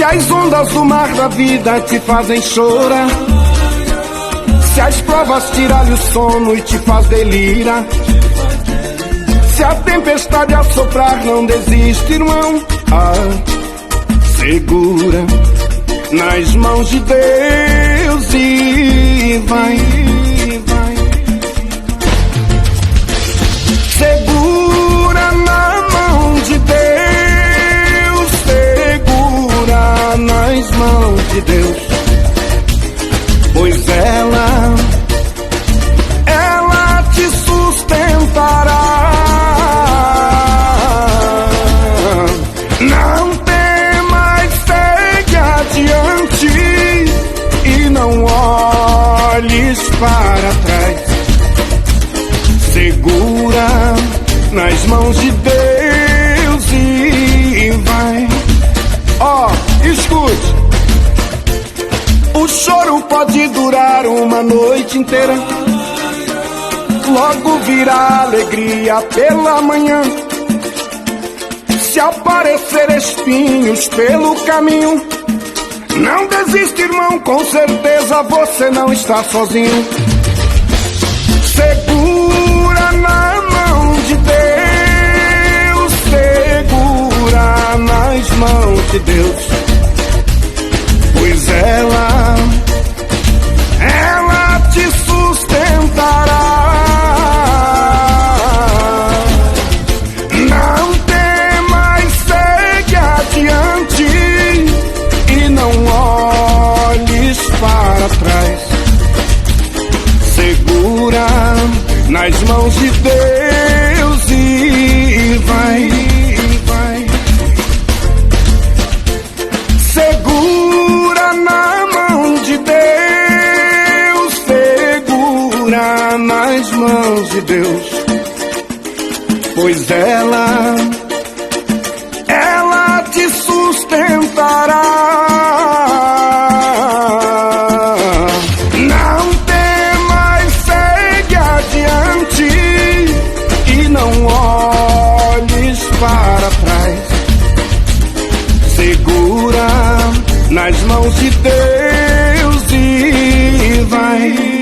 as ondas do mar da vida te fazem chorar, se as provas tirarem o sono e te faz delirar, se a tempestade assoprar, não desiste, irmão. Segura nas mãos de Deus e vai. Segura na mão de Deus, segura nas mãos de Deus, pois ela te sustentará. Não temas, segue adiante e não olhes para trás. Segura nas mãos de Deus e vai. Escute. O choro pode durar uma noite inteira, logo virá alegria pela manhã. Se aparecer espinhos pelo caminho, não desiste, irmão, com certeza você não está sozinho. Segura na mão de Deus, segura nas mãos de Deus, pois ela te sustentará. Não temas, segue adiante e não olhes para trás. Segura nas mãos de Deus e vai. Segura na mão de Deus, segura nas mãos de Deus, pois ela te sustentará. Não temas, segue adiante e não olhes para trás. Segura nas mãos de Deus e vai.